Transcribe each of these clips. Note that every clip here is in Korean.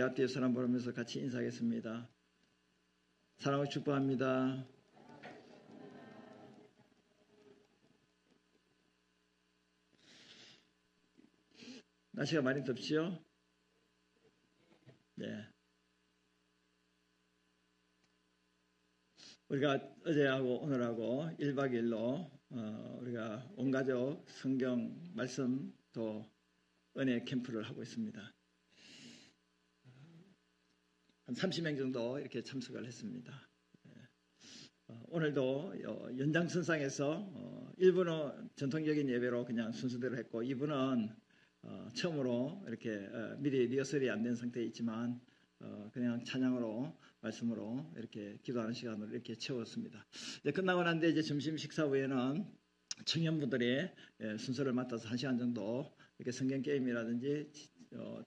앞뒤에 사람 보면서 같이 인사하겠습니다. 사랑하고 축복합니다. 날씨가 많이 덥지요? 네. 우리가 어제하고 오늘하고 1박 2일로 우리가 온가족 성경 말씀 또 은혜 캠프를 하고 있습니다. 한 30명 정도 이렇게 참석을 했습니다. 오늘도 연장선상에서 1부는 전통적인 예배로 그냥 순서대로 했고 2부는 처음으로 이렇게 미리 리허설이 안 된 상태에 있지만 그냥 찬양으로 말씀으로 이렇게 기도하는 시간으로 이렇게 채웠습니다. 이제 끝나고 난 뒤에 이제 점심 식사 후에는 청년분들이 순서를 맡아서 1시간 정도 이렇게 성경 게임이라든지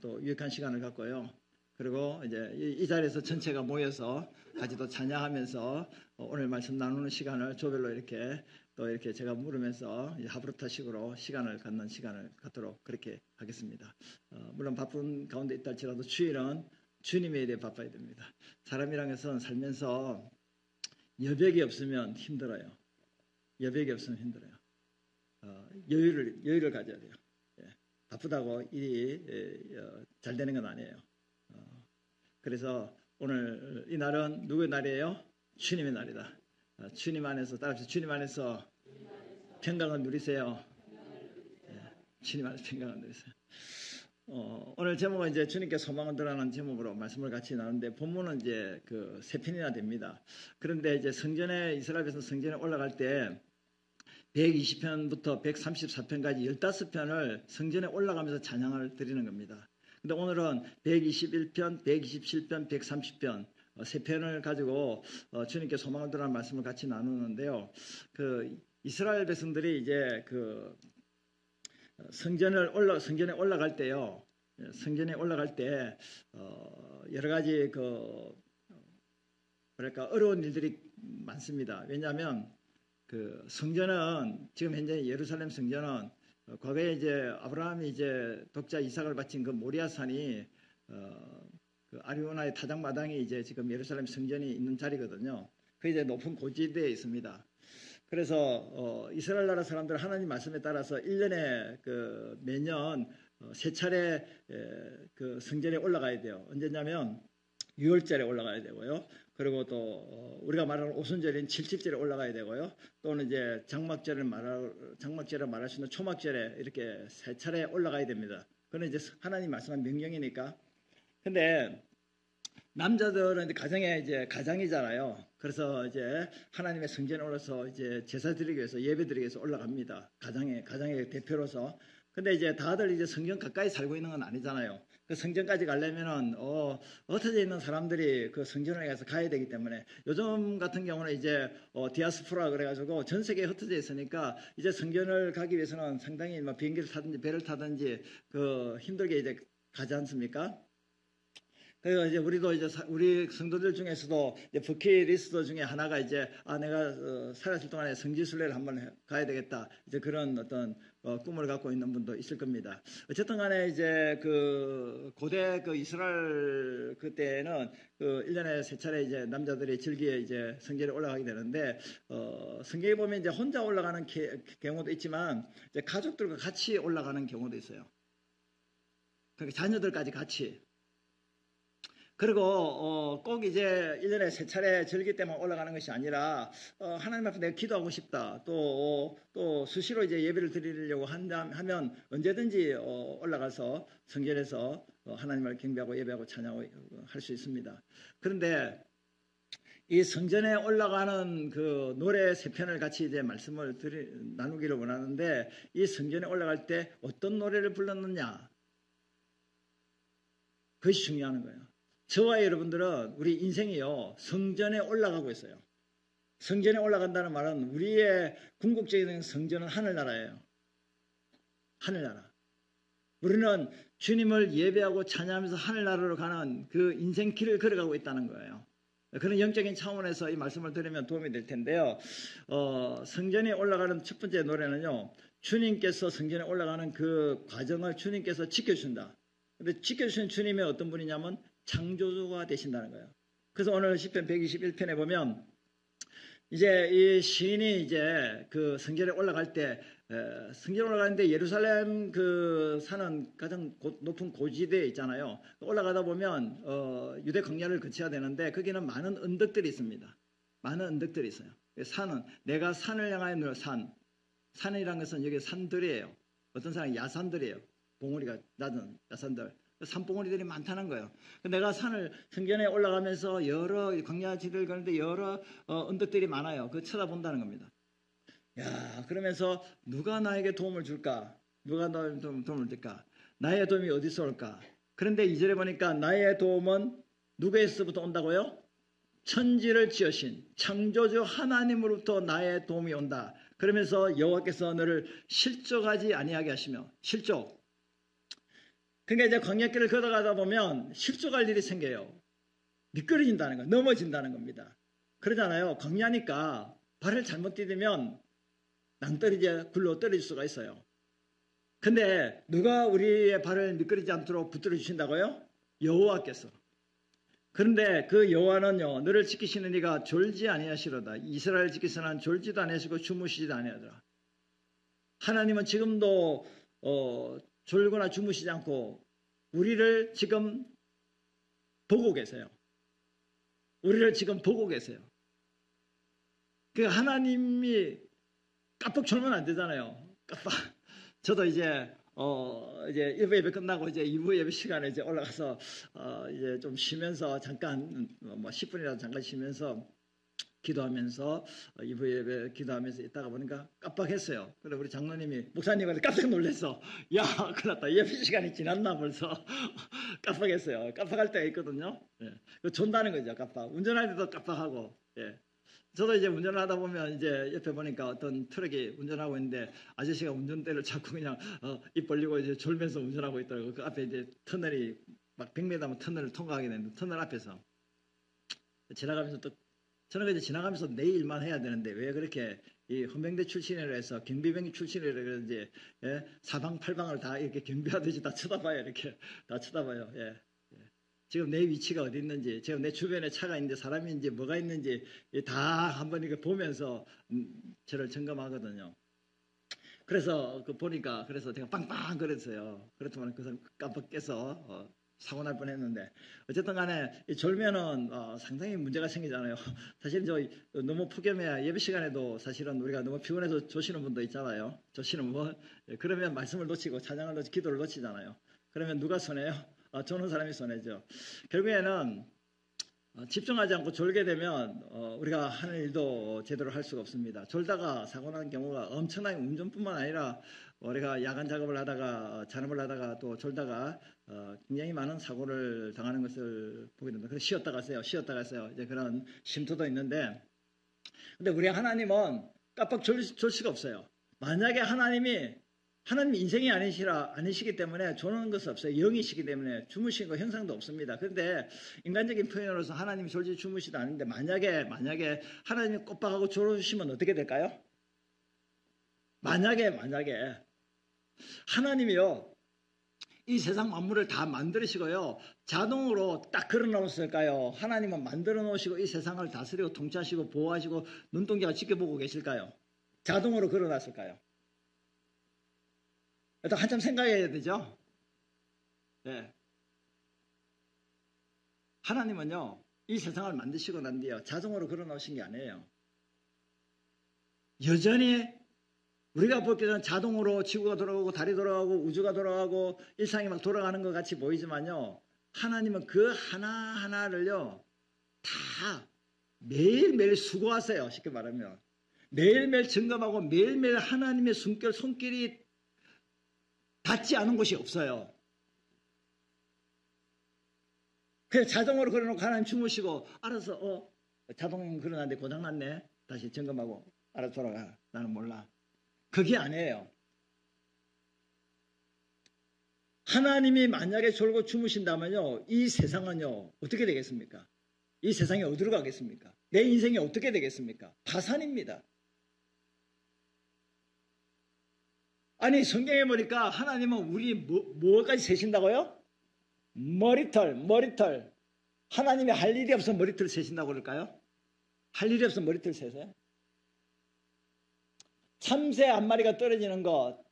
또 유익한 시간을 갖고요. 그리고 이제 이 자리에서 전체가 모여서 같이 또 찬양하면서 오늘 말씀 나누는 시간을 조별로 이렇게 또 이렇게 제가 물으면서 하브르타식으로 시간을 갖는 시간을 갖도록 그렇게 하겠습니다. 물론 바쁜 가운데 있다 할지라도 주일은 주님에 대해 바빠야 됩니다. 사람이란 것은 살면서 여백이 없으면 힘들어요. 여백이 없으면 힘들어요. 여유를 가져야 돼요. 바쁘다고 일이 잘 되는 건 아니에요. 그래서 오늘 이 날은 누구의 날이에요? 주님의 날이다. 주님 안에서 따라서 주님 안에서 평강을 누리세요. 주님 안에서 평강을 누리세요. 오늘 제목은 이제 주님께 소망을 드러나는 제목으로 말씀을 같이 나누는데 본문은 이제 그 3편이나 됩니다. 그런데 이제 성전에 이스라엘에서 성전에 올라갈 때 120편부터 134편까지 15편을 성전에 올라가면서 찬양을 드리는 겁니다. 근데 오늘은 121편, 127편, 130편 세 편을 가지고 주님께 소망을 드러나는 말씀을 같이 나누는데요. 그 이스라엘 백성들이 이제 그 성전에 올라갈 때요. 성전에 올라갈 때 여러 가지 그 뭐랄까 어려운 일들이 많습니다. 왜냐하면 그 성전은 지금 현재 예루살렘 성전은 과거에 이제 아브라함이 이제 독자 이삭을 바친 그 모리아산이 그 아리우나의 타작마당이 이제 지금 예루살렘 성전이 있는 자리거든요. 그 이제 높은 고지대에 있습니다. 그래서 이스라엘 나라 사람들 하나님 말씀에 따라서 1년에 그 매년 세 차례 그 성전에 올라가야 돼요. 언제냐면 6월절에 올라가야 되고요. 그리고 또 우리가 말하는 오순절인 77절에 올라가야 되고요. 또는 이제 장막절을 말할 수 있는 초막절에 이렇게 세 차례 올라가야 됩니다. 그건 이제 하나님 말씀한 명령이니까. 근데 남자들은 가정에 이제 가장이잖아요. 그래서 이제 하나님의 성전에 올라서 이제 제사 드리기 위해서 예배 드리기 위해서 올라갑니다. 가정의 대표로서. 근데 이제 다들 이제 성전 가까이 살고 있는 건 아니잖아요. 그 성전까지 가려면은 흩어져 있는 사람들이 그 성전에 가서 가야 되기 때문에 요즘 같은 경우는 이제 디아스포라 그래가지고 전 세계에 흩어져 있으니까 이제 성전을 가기 위해서는 상당히 뭐 비행기를 타든지 배를 타든지 그 힘들게 이제 가지 않습니까? 그래서 이제 우리도 이제 우리 성도들 중에서도 이제 버킷리스트 중에 하나가 이제 내가 살았을 동안에 성지순례를 한번 가야 되겠다. 이제 그런 어떤 꿈을 갖고 있는 분도 있을 겁니다. 어쨌든 간에 이제 그 고대 그 이스라엘 그때는 그 1년에 세 차례 이제 남자들이 절기에 이제 성전에 올라가게 되는데 성경에 보면 이제 혼자 올라가는 경우도 있지만 이제 가족들과 같이 올라가는 경우도 있어요. 그러니까 자녀들까지 같이. 그리고 꼭 이제 1년에 세 차례 절기 때만 올라가는 것이 아니라 하나님 앞에 내가 기도하고 싶다. 또 수시로 이제 예배를 드리려고 하면 언제든지 올라가서 성전에서 하나님을 경배하고 예배하고 찬양하고 할 수 있습니다. 그런데 이 성전에 올라가는 그 노래 세 편을 같이 이제 말씀을 나누기를 원하는데 이 성전에 올라갈 때 어떤 노래를 불렀느냐? 그것이 중요한 거예요. 저와 여러분들은 우리 인생이요 성전에 올라가고 있어요. 성전에 올라간다는 말은 우리의 궁극적인 성전은 하늘나라예요. 하늘나라. 우리는 주님을 예배하고 찬양하면서 하늘나라로 가는 그 인생길을 걸어가고 있다는 거예요. 그런 영적인 차원에서 이 말씀을 들으면 도움이 될 텐데요. 성전에 올라가는 첫 번째 노래는요. 주님께서 성전에 올라가는 그 과정을 주님께서 지켜준다. 근데 지켜주신 주님이 어떤 분이냐면 창조주가 되신다는 거예요. 그래서 오늘 시편 121편에 보면 이제 이 시인이 이제 그 성전에 올라갈 때 성전에 올라가는데 예루살렘 그 산은 가장 높은 고지대에 있잖아요. 올라가다 보면 유대 광야를 거쳐야 되는데 거기는 많은 언덕들이 있습니다. 많은 언덕들이 있어요. 산은 내가 산을 향하여 누려 산이라는 것은 여기 산들이에요. 어떤 사람이 야산들이에요. 봉우리가 낮은 야산들. 산봉우리들이 많다는 거예요. 내가 성전에 올라가면서 여러 광야지를 가는데 여러 언덕들이 많아요. 그거 쳐다본다는 겁니다. 야, 그러면서 누가 나에게 도움을 줄까? 누가 나에게 도움을 줄까? 나의 도움이 어디서 올까? 그런데 2절에 보니까 나의 도움은 누구에서부터 온다고요? 천지를 지으신 창조주 하나님으로부터 나의 도움이 온다. 그러면서 여호와께서 너를 실족하지 아니하게 하시며 실족. 그러니까 이제 광야길을 걸어가다 보면 실족할 일이 생겨요. 미끄러진다는 거, 넘어진다는 겁니다. 그러잖아요. 광야니까 발을 잘못 디디면 낭떠러지에 굴러 떨어질 수가 있어요. 근데 누가 우리의 발을 미끄러지지 않도록 붙들어 주신다고요? 여호와께서. 그런데 그 여호와는요, 너를 지키시는 이가 졸지 아니하시로다. 이스라엘 지키시는 졸지도 아니하시고 주무시지도 아니하더라. 하나님은 지금도 졸거나 주무시지 않고 우리를 지금 보고 계세요. 우리를 지금 보고 계세요. 그 하나님이 깜빡 졸면 안 되잖아요. 깜빡. 저도 이제 1부 예배 끝나고 이제 2부 예배 시간에 이제 올라가서 이제 좀 쉬면서 잠깐 10분이라도 잠깐 쉬면서 기도하면서 2부 예배 기도하면서 있다가 보니까 깜빡했어요. 그래 우리 장로님이 목사님한테 깜짝 놀랐어. 야, 큰일 났다. 예배 시간이 지났나 벌써. 깜빡했어요. 깜빡할 때가 있거든요. 예. 존다는 거죠. 깜빡. 운전할 때도 깜빡하고. 예. 저도 이제 운전을 하다 보면 이제 옆에 보니까 어떤 트럭이 운전하고 있는데 아저씨가 운전대를 잡고 그냥 입 벌리고 이제 졸면서 운전하고 있더라고요. 그 앞에 이제 터널이 막 100m면 터널을 통과하게 되는데 터널 앞에서 지나가면서 또 저는 이제 지나가면서 내 일만 해야 되는데 왜 그렇게 이 헌병대 출신이라 해서 경비병 출신이라 그런지 사방팔방을 다 이렇게 경비하듯이 다 쳐다봐요. 이렇게 다 쳐다봐요. 예. 지금 내 위치가 어디 있는지, 지금 내 주변에 차가 있는지, 사람인지, 뭐가 있는지 다 한번 이렇게 보면서 저를 점검하거든요. 그래서 보니까 그래서 제가 빵빵 그랬어요. 그렇지만 그 사람 깜빡 깨서 사고 날 뻔했는데 어쨌든 간에 졸면은 상당히 문제가 생기잖아요. 사실 너무 폭염해야 예배 시간에도 사실은 우리가 너무 피곤해서 조시는 분도 있잖아요. 조시는 분 그러면 말씀을 놓치고 찬양을 놓치고 기도를 놓치잖아요. 그러면 누가 손해요? 조는 사람이 손해죠. 결국에는 집중하지 않고 졸게 되면 우리가 하는 일도 제대로 할 수가 없습니다. 졸다가 사고 나는 경우가 엄청나게 운전뿐만 아니라 우리가 야간 작업을 하다가 잔업을 하다가 또 졸다가 굉장히 많은 사고를 당하는 것을 보게 됩니다. 그래서 쉬었다 가세요. 이제 그런 쉼터도 있는데, 근데 우리 하나님은 깜빡 졸 수가 없어요. 만약에 하나님 인생이 아니시기 때문에 조는 것은 없어요. 영이시기 때문에 주무신 거 형상도 없습니다. 그런데 인간적인 표현으로서 하나님이 졸지 주무시도 않는데 만약에 하나님이 꼼빡하고 졸으시면 어떻게 될까요? 만약에 하나님이요 이 세상 만물을 다 만드시고요 자동으로 딱 걸어 놓으실까요? 하나님은 만들어 놓으시고 이 세상을 다스리고 통치하시고 보호하시고 눈동자가 지켜보고 계실까요? 자동으로 걸어 놨을까요? 일단 한참 생각해야 되죠. 네. 하나님은요 이 세상을 만드시고 난 뒤에 자동으로 걸어 놓으신 게 아니에요. 여전히 우리가 볼 때는 자동으로 지구가 돌아가고 달이 돌아가고 우주가 돌아가고 일상이 막 돌아가는 것 같이 보이지만요. 하나님은 그 하나하나를요. 다 매일매일 수고하세요. 쉽게 말하면. 매일매일 점검하고 매일매일 하나님의 손길이 닿지 않은 곳이 없어요. 그래서 자동으로 걸어놓고 하나님 주무시고 알아서 자동 걸어놨는데 고장났네. 다시 점검하고 알아서 돌아가. 나는 몰라. 그게 아니에요. 하나님이 만약에 졸고 주무신다면요. 이 세상은요. 어떻게 되겠습니까? 이 세상이 어디로 가겠습니까? 내 인생이 어떻게 되겠습니까? 파산입니다. 아니 성경에 보니까 하나님은 우리 뭐까지 세신다고요? 머리털 하나님이 할 일이 없으면 머리털 세신다고 그럴까요? 할 일이 없으면 머리털 세세요? 참새 한 마리가 떨어지는 것,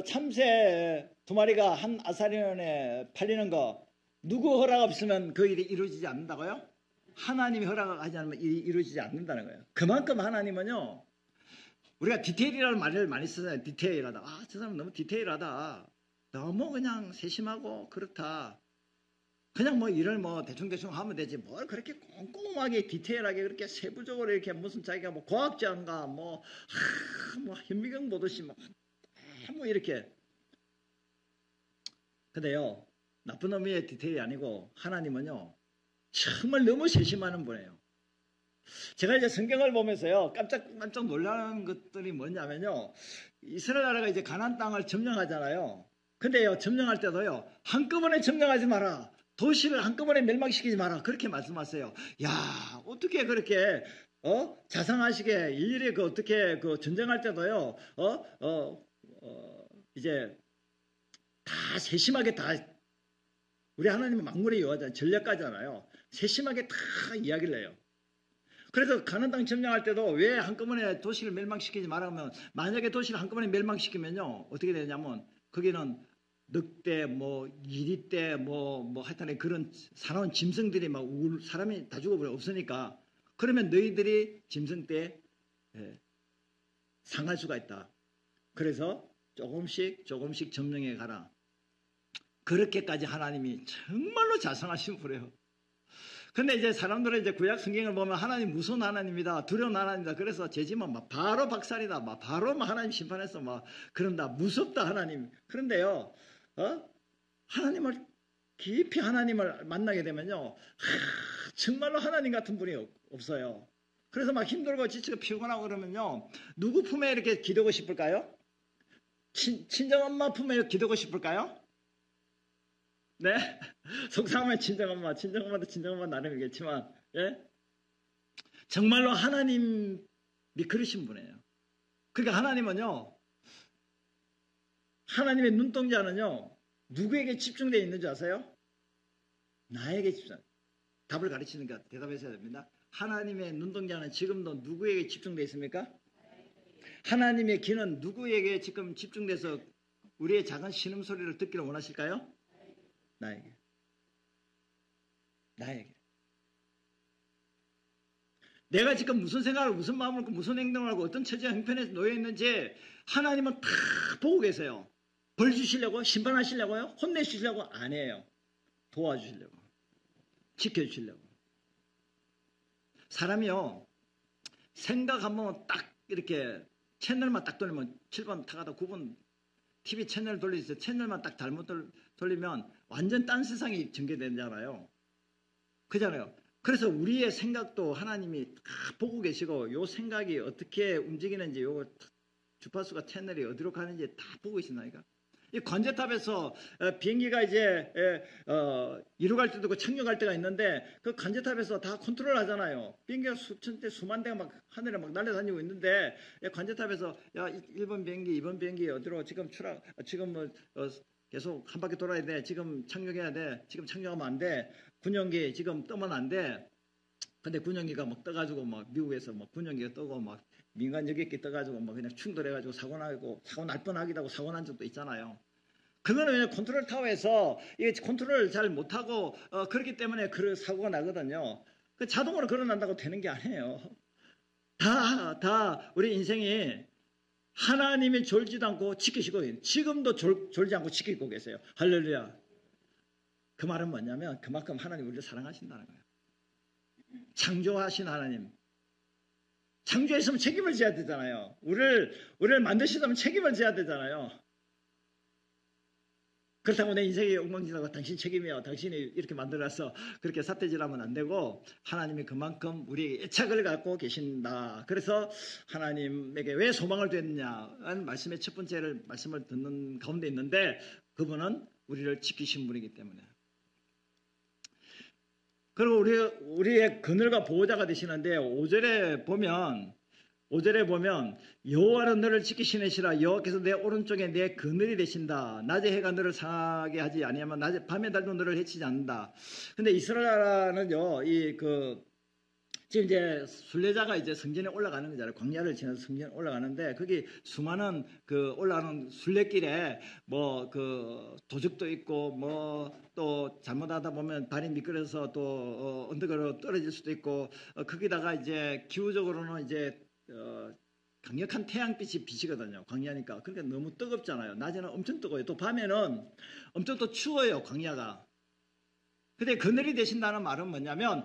참새 두 마리가 한 아사리온에 팔리는 것, 누구 허락 없으면 그 일이 이루어지지 않는다고요? 하나님이 허락하지 않으면 일이 이루어지지 않는다는 거예요. 그만큼 하나님은요, 우리가 디테일이라는 말을 많이 쓰잖아요. 디테일하다. 아, 저 사람 너무 디테일하다. 너무 그냥 세심하고 그렇다. 그냥 뭐 일을 뭐 대충대충 하면 되지. 뭘 그렇게 꼼꼼하게 디테일하게 그렇게 세부적으로 이렇게 무슨 자기가 뭐 과학자인가 뭐 현미경 보듯이 뭐 이렇게. 근데요, 나쁜 의미의 디테일이 아니고 하나님은요, 정말 너무 세심하는 분이에요. 제가 이제 성경을 보면서요, 깜짝 놀라는 것들이 뭐냐면요, 이스라엘 나라가 이제 가나안 땅을 점령하잖아요. 근데요, 점령할 때도요, 한꺼번에 점령하지 마라. 도시를 한꺼번에 멸망시키지 마라. 그렇게 말씀하세요. 야, 어떻게 그렇게 자상하시게 일일이 어떻게 전쟁할 때도요, 이제 다 세심하게 다 우리 하나님은 만물의 여호와잖아요. 전략가잖아요. 세심하게 다 이야기를 해요. 그래서 가나안 땅 점령할 때도 왜 한꺼번에 도시를 멸망시키지 말라면, 만약에 도시를 한꺼번에 멸망시키면요, 어떻게 되냐면 거기는 늑대, 이리떼, 하여튼 그런 사나운 짐승들이 막 사람이 다 죽어버려 없으니까, 그러면 너희들이 짐승 때 상할 수가 있다. 그래서 조금씩 점령해 가라. 그렇게까지 하나님이 정말로 자상하신 분이에요. 근데 이제 사람들은 이제 구약 성경을 보면 하나님 무서운 하나님이다, 두려운 하나님이다. 그래서 죄지면 막 바로 박살이다, 막 바로 막 하나님 심판해서 막 그런다, 무섭다 하나님. 그런데요, 하나님을 깊이 하나님을 만나게 되면요, 정말로 하나님 같은 분이 없어요. 그래서 막 힘들고 지치고 피곤하고 그러면요, 누구 품에 이렇게 기대고 싶을까요? 친정엄마 품에 기대고 싶을까요? 네? 속상하면 친정엄마도 친정엄마 나름이겠지만, 예? 정말로 하나님이 그러신 분이에요. 그러니까 하나님은요, 하나님의 눈동자는요, 누구에게 집중되어 있는 줄 아세요? 나에게 집중. 답을 가르치니까 대답하셔야 됩니다. 하나님의 눈동자는 지금도 누구에게 집중되어 있습니까? 하나님의 귀는 누구에게 지금 집중돼서 우리의 작은 신음소리를 듣기를 원하실까요? 나에게. 내가 지금 무슨 생각을, 무슨 마음을 하고 무슨 행동을 하고 어떤 처지와 형편에 놓여 있는지 하나님은 다 보고 계세요. 벌 주시려고? 심판하시려고요? 혼내주시려고? 아니에요. 도와주시려고. 지켜주시려고. 사람이요, 생각 한번 딱 이렇게 채널만 딱 돌리면 7번 타가다 9번 TV 채널 돌리세요. 채널만 딱 잘못 돌리면 완전 딴 세상이 전개되잖아요. 그잖아요. 그래서 우리의 생각도 하나님이 다 보고 계시고, 요 생각이 어떻게 움직이는지, 요거 주파수가 채널이 어디로 가는지 다 보고 계신다니까. 이 관제탑에서 비행기가 이제 이륙할 때도 있고 착륙할 때가 있는데, 그 관제탑에서 다 컨트롤 하잖아요. 비행기가 수천 대, 수만 대가 막 하늘에 막 날아다니고 있는데, 관제탑에서 야, 1번 비행기, 2번 비행기 어디로 지금 지금 계속 한 바퀴 돌아야 돼. 지금 착륙해야 돼. 지금 착륙하면 안 돼. 군용기 지금 뜨면 안 돼. 근데 군용기가 막 떠가지고 막 미국에서 막 군용기가 떠고 막 민간 여객기 떠가지고 막 그냥 충돌해가지고 사고 날 뻔하기도 하고 사고 난 적도 있잖아요. 그거는 왜냐면 컨트롤 타워에서 이게 컨트롤을 잘 못하고 그렇기 때문에 그 사고가 나거든요. 그 자동으로 걸어난다고 되는 게 아니에요. 다 우리 인생이 하나님이 졸지도 않고 지키시고 지금도 졸지 않고 지키고 계세요. 할렐루야. 그 말은 뭐냐면 그만큼 하나님 우리를 사랑하신다는 거예요. 창조하신 하나님. 창조했으면 책임을 져야 되잖아요. 우리를 만드시다면 책임을 져야 되잖아요. 그렇다고 내 인생이 엉망진창하고 당신 책임이야, 당신이 이렇게 만들어서 그렇게 삿대질하면 안 되고, 하나님이 그만큼 우리에게 애착을 갖고 계신다. 그래서 하나님에게 왜 소망을 두었느냐는 말씀의 첫 번째를 말씀을 듣는 가운데 있는데, 그분은 우리를 지키신 분이기 때문에. 그리고 우리의 그늘과 보호자가 되시는데 5절에 보면 5절에 보면 여호와는 너를 지키시느시라. 여호와께서 내 오른쪽에 내 그늘이 되신다. 낮에 해가 너를 상하게 하지 아니하면 낮에 밤에 달도 너를 해치지 않는다. 근데 이스라엘은요, 지금 이제 순례자가 이제 성전에 올라가는 거잖아요. 광야를 지나서 성전에 올라가는데 거기 수많은 그 올라가는 순례길에 뭐 그 도적도 있고 뭐 또 잘못하다 보면 발이 미끄러져서 또 언덕으로 떨어질 수도 있고 거기다가 이제 기후적으로는 이제 강력한 태양빛이 비치거든요. 광야니까. 그러니까 너무 뜨겁잖아요. 낮에는 엄청 뜨거워요. 또 밤에는 엄청 또 추워요. 광야가. 근데 그늘이 되신다는 말은 뭐냐면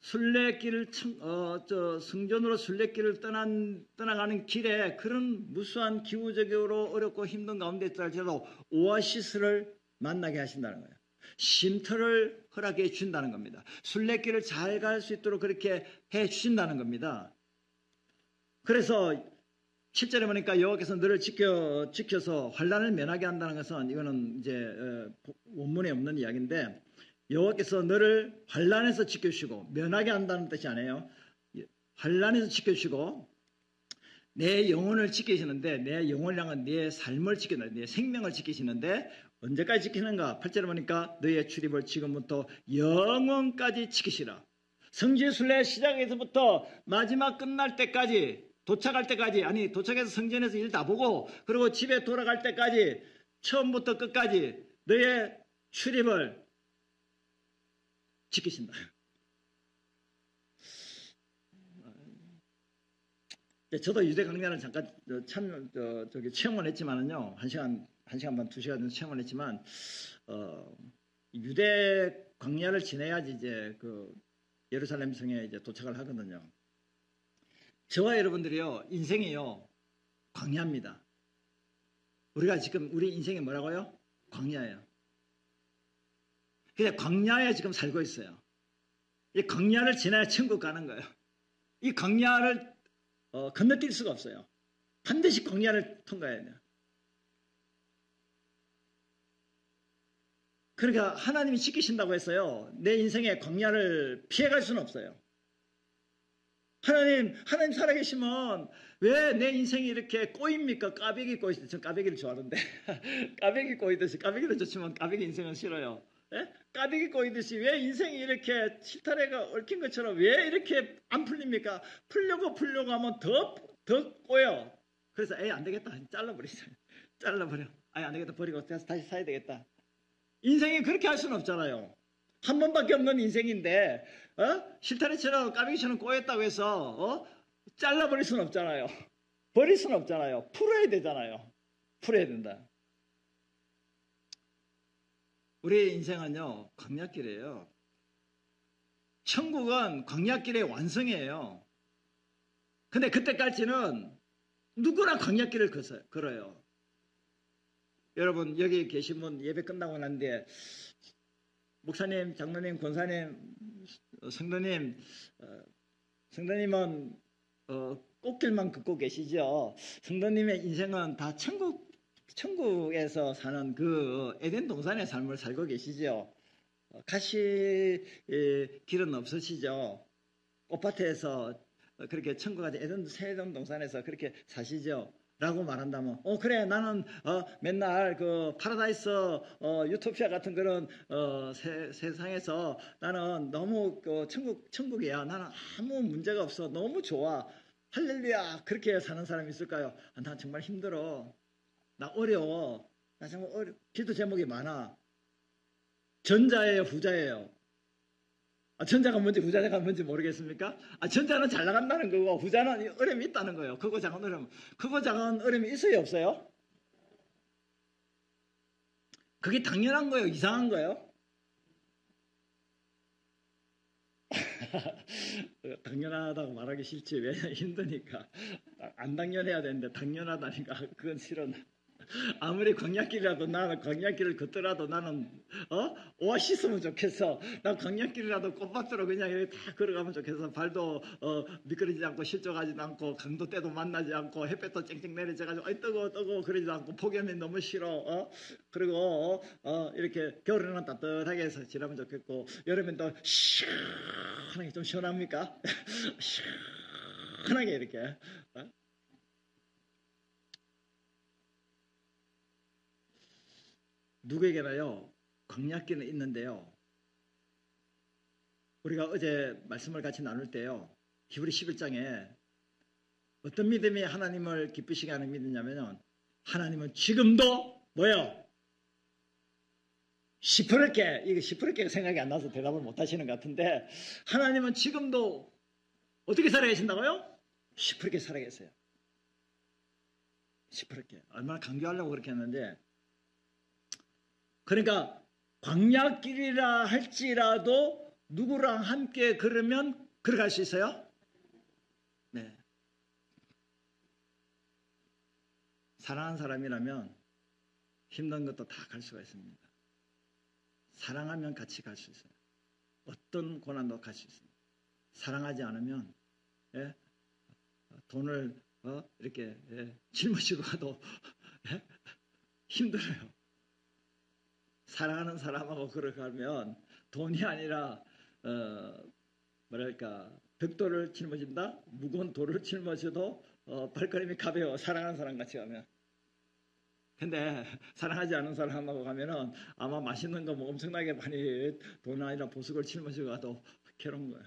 순례길을 성전으로 순례길을 떠나가는 길에 그런 무수한 기후적으로 어렵고 힘든 가운데 있더라도 오아시스를 만나게 하신다는 거예요. 쉼터를 허락해 주신다는 겁니다. 순례길을 잘 갈 수 있도록 그렇게 해 주신다는 겁니다. 그래서 7절에 보니까 여호와께서 너를 지켜서 환난을 면하게 한다는 것은 이거는 이제 원문에 없는 이야기인데 여호와께서 너를 환난에서 지켜주시고 면하게 한다는 뜻이 아니에요. 환난에서 지켜주시고 내 영혼을 지키시는데 내 영혼이랑은 내 삶을 지키는 내 생명을 지키시는데 언제까지 지키는가? 8절에 보니까 너의 출입을 지금부터 영원까지 지키시라. 성지 순례 시작에서부터 마지막 끝날 때까지 도착할 때까지 아니 도착해서 성전에서 일 다 보고 그리고 집에 돌아갈 때까지 처음부터 끝까지 너의 출입을 지키신다. 저도 유대 강단을 잠깐 체험을 했지만은요, 1시간 반, 2시간 정도 체험을 했지만, 유대 광야를 지내야지 이제 예루살렘 성에 이제 도착을 하거든요. 저와 여러분들이요, 인생이요, 광야입니다. 우리가 지금 우리 인생이 뭐라고요? 광야예요. 그냥 광야에 지금 살고 있어요. 이 광야를 지나야 천국 가는 거예요. 이 광야를 건너뛸 수가 없어요. 반드시 광야를 통과해야 돼요. 그러니까 하나님이 지키신다고 했어요. 내 인생의 광야를 피해갈 수는 없어요. 하나님 살아계시면 왜 내 인생이 이렇게 꼬입니까? 까베기 꼬이듯이. 전 까베기를 좋아하는데 까베기 꼬이듯이. 까베기를 좋지만 까베기 인생은 싫어요. 예? 까베기 꼬이듯이 왜 인생이 이렇게 실타래가 얽힌 것처럼 왜 이렇게 안 풀립니까? 풀려고 하면 더 꼬여. 그래서 안 되겠다. 잘라버리자. 잘라버려. 안 되겠다. 버리고 다시 사야 되겠다. 인생이 그렇게 할 수는 없잖아요. 한 번밖에 없는 인생인데 실타래처럼 까베기처럼 꼬였다고 해서 잘라버릴 수는 없잖아요. 버릴 수는 없잖아요. 풀어야 되잖아요. 풀어야 된다. 우리의 인생은요, 광야길이에요. 천국은 광야길의 완성이에요. 근데 그때까지는 누구나 광야길을 걸어요. 여러분, 여기 계신 분 예배 끝나고 난 뒤에 목사님, 장로님, 권사님, 성도님은 꽃길만 걷고 계시죠. 성도님의 인생은 다 천국에서 사는 그 에덴 동산의 삶을 살고 계시죠. 가시 길은 없으시죠. 꽃밭에서 그렇게 천국까지 새 에덴 동산에서 그렇게 사시죠. 라고 말한다면, 그래, 나는, 맨날 파라다이스, 유토피아 같은 그런, 세상에서 나는 너무 천국이야. 나는 아무 문제가 없어. 너무 좋아. 할렐루야. 그렇게 사는 사람이 있을까요? 난 정말 힘들어. 나 어려워. 나 정말 기도 제목이 많아. 전자예요, 후자예요? 전자가 뭔지 후자가 뭔지 모르겠습니까? 전자는 잘 나간다는 거고 후자는 어려움이 있다는 거예요. 크고 작은 어려움. 크고 작은 어려움이 있어요, 없어요? 그게 당연한 거예요, 이상한 거예요? 당연하다고 말하기 싫지. 왜? 힘드니까. 안 당연해야 되는데 당연하다니까. 그건 싫어. 아무리 광야길이라도 나는 광야길을 걷더라도 나는 오아시스면 좋겠어. 난 광야길이라도 꽃밭으로 그냥 이렇게 다 걸어가면 좋겠어. 발도 미끄러지지 않고 실족하지도 않고 강도 때도 만나지 않고 햇볕도 쨍쨍 내려져가지고 뜨거워 그러지도 않고 폭염이 너무 싫어. 그리고 이렇게 겨울에는 따뜻하게 해서 지나면 좋겠고 여름엔 또 시원하게 좀 시원합니까? 시원하게 이렇게. 누구에게나요, 광야길은 있는데요. 우리가 어제 말씀을 같이 나눌 때요, 히브리 11장에 어떤 믿음이 하나님을 기쁘시게 하는 믿음이냐면, 하나님은 지금도 뭐예요? 시퍼렇게, 이거 시퍼렇게 생각이 안 나서 대답을 못 하시는 것 같은데, 하나님은 지금도 어떻게 살아계신다고요? 시퍼렇게 살아계세요. 시퍼렇게. 얼마나 강조하려고 그렇게 했는데, 그러니까 광야길이라 할지라도 누구랑 함께 걸으면 걸어갈 수 있어요? 네. 사랑하는 사람이라면 힘든 것도 다 갈 수가 있습니다. 사랑하면 같이 갈 수 있어요. 어떤 고난도 갈 수 있습니다. 사랑하지 않으면 돈을 이렇게 짊어지고 가도 힘들어요. 사랑하는 사람하고 걸어가면 돈이 아니라 뭐랄까, 벽돌을 짊어진다? 무거운 돌을 짊어져도 발걸음이 가벼워. 사랑하는 사람 같이 가면. 근데 사랑하지 않은 사람하고 가면은 아마 맛있는 거 뭐 엄청나게 많이 돈 아니라 보석을 짊어지고 가도 괴로운 거예요.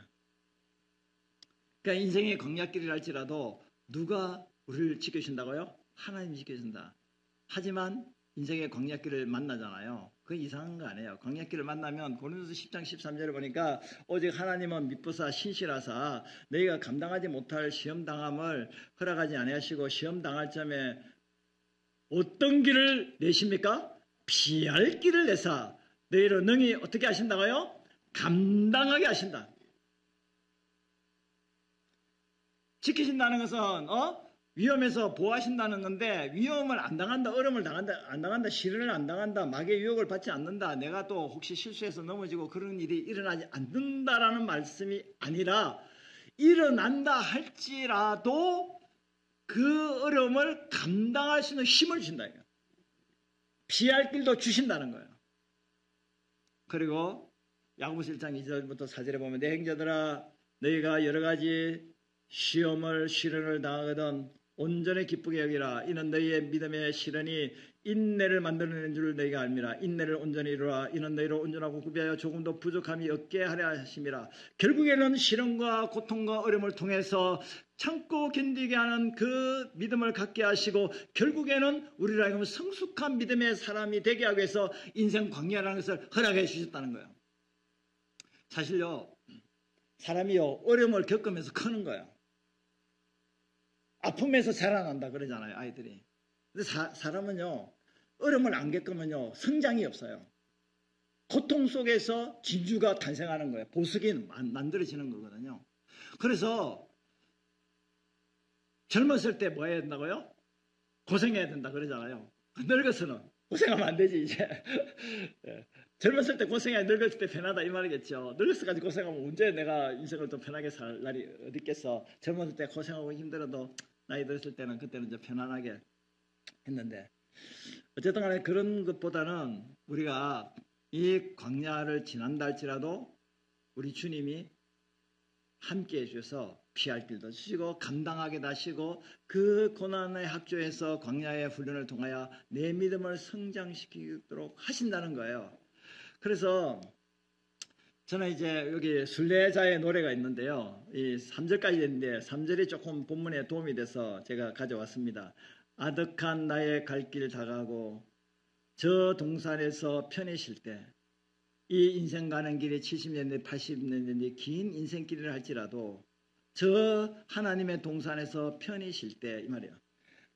그러니까 인생의 광야길이랄지라도 누가 우리를 지켜준다고요? 하나님이 지켜준다. 하지만 인생의 광야길을 만나잖아요. 그건 이상한 거 아니에요. 광야길을 만나면 고린도서 10장 13절에 보니까 오직 하나님은 미쁘사 신실하사 너희가 감당하지 못할 시험당함을 허락하지 아니하시고 시험당할 점에 어떤 길을 내십니까? 피할 길을 내사 너희를 능히 어떻게 하신다고요? 감당하게 하신다. 지키신다는 것은 위험에서 보호하신다는 건데, 위험을 안 당한다, 어려움을 안 당한다, 시련을 안 당한다, 마귀의 유혹을 받지 않는다, 내가 또 혹시 실수해서 넘어지고 그런 일이 일어나지 않는다라는 말씀이 아니라, 일어난다 할지라도 그 어려움을 감당할 수 있는 힘을 주신다. 피할 길도 주신다는 거예요. 그리고 야고보서 1장 2절부터 4절에 보면 내 형제들아 너희가 여러 가지 시련을 당하거든 온전히 기쁘게 여기라. 이는 너희의 믿음의 시련이 인내를 만들어내는 줄 너희가 알미라. 인내를 온전히 이루라. 이는 너희를 온전하고 구비하여 조금도 부족함이 없게 하려 하심이라. 결국에는 시련과 고통과 어려움을 통해서 참고 견디게 하는 그 믿음을 갖게 하시고, 결국에는 우리를 하여금 성숙한 믿음의 사람이 되게 하기 위해서 인생 광야라는 것을 허락해 주셨다는 거예요. 사실요, 사람이요 어려움을 겪으면서 크는 거예요. 아픔에서 자라난다 그러잖아요, 아이들이. 근데 사람은요, 어려움을 안 겪으면요, 성장이 없어요. 고통 속에서 진주가 탄생하는 거예요. 보석이 만들어지는 거거든요. 그래서 젊었을 때 뭐 해야 된다고요? 고생해야 된다 그러잖아요. 늙어서는 고생하면 안 되지, 이제. 젊었을 때 고생해야 늙었을 때 편하다 이 말이겠죠. 늙었을까지 고생하면 언제 내가 인생을 또 편하게 살 날이 어디 있겠어. 젊었을 때 고생하고 힘들어도 나이 들었을 때는 그때는 이제 편안하게 했는데, 어쨌든 간에 그런 것보다는 우리가 이 광야를 지난다 할지라도 우리 주님이 함께 해주셔서 피할 길도 주시고 감당하게 하시고 그 고난의 학교에서 광야의 훈련을 통하여 내 믿음을 성장시키도록 하신다는 거예요. 그래서 저는 이제 여기 순례자의 노래가 있는데요. 이 3절까지 있는데 3절이 조금 본문에 도움이 돼서 제가 가져왔습니다. 아득한 나의 갈 길 다가고 저 동산에서 편히 쉴 때, 이 인생 가는 길이 70년대 80년대 긴 인생길을 할지라도 저 하나님의 동산에서 편히 쉴 때, 이 말이에요.